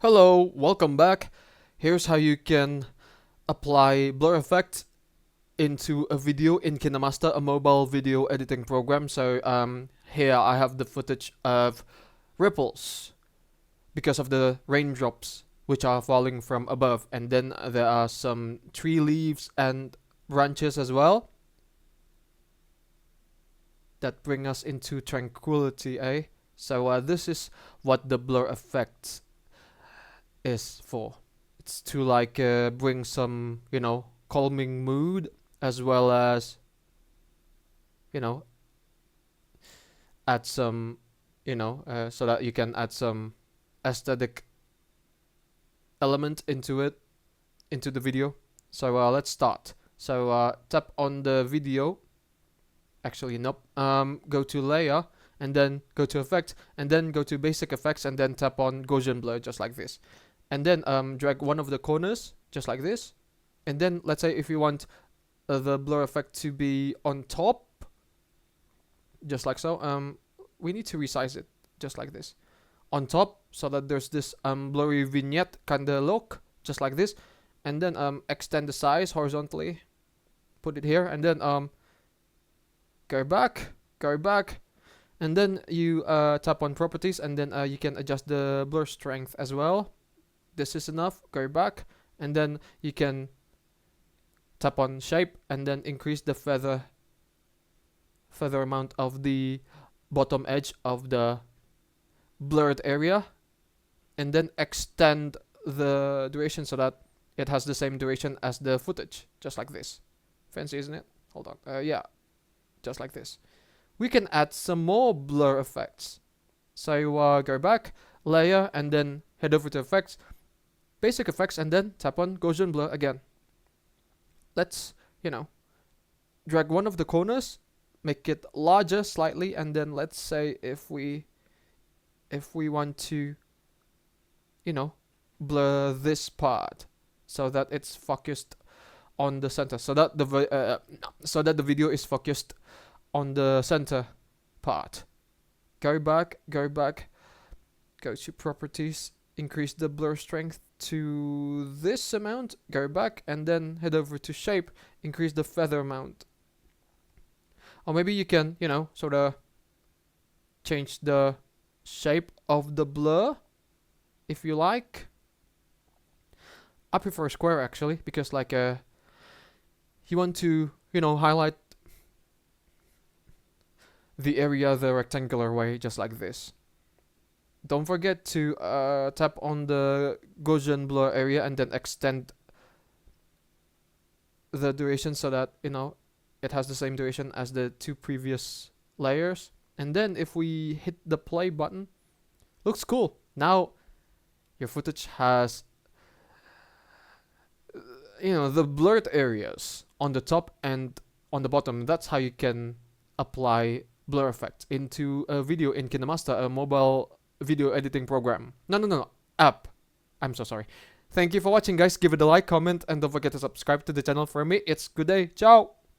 Hello, welcome back. Here's how you can apply blur effect into a video in Kinemaster, a mobile video editing program. Here I have the footage of ripples because of the raindrops which are falling from above, and then there are some tree leaves and branches as well that bring us into tranquility, eh? This is what the blur effect is for. It's to bring some, calming mood, as well as, you know, add some, so that you can add some aesthetic element into the video. Let's start. Tap on the video. Actually, nope. Go to layer, and then go to effect, and then go to basic effects, and then tap on Gaussian blur, just like this. And then drag one of the corners, just like this. And then let's say if you want the blur effect to be on top, just like so, we need to resize it, just like this. On top, so that there's this blurry vignette kinda look, just like this. And then extend the size horizontally, put it here, and then go back, and then you tap on properties, and then you can adjust the blur strength as well. This is enough. Go back, and then you can tap on shape, and then increase the feather amount of the bottom edge of the blurred area, and then extend the duration so that it has the same duration as the footage, just like this. Fancy, isn't it? Hold on. Yeah, just like this. We can add some more blur effects. Go back, layer, and then head over to effects, basic effects, and then tap on Gaussian blur again. Let's, drag one of the corners, make it larger slightly, and then let's say if we want to, blur this part so that it's focused on the center, so that the video is focused on the center part. Go back, go to properties, increase the blur strength to this amount, go back, and then head over to shape, increase the feather amount. Or maybe you can, sort of change the shape of the blur if you like. I prefer square actually, because you want to, highlight the area the rectangular way, just like this. Don't forget to tap on the Gaussian blur area and then extend the duration so that, it has the same duration as the two previous layers. And then if we hit the play button, looks cool. Now your footage has, the blurred areas on the top and on the bottom. That's how you can apply blur effect into a video in Kinemaster, a mobile video editing program. No, app. I'm so sorry. Thank you for watching, guys. Give it a like, comment, and don't forget to subscribe to the channel for me. It's good day. Ciao.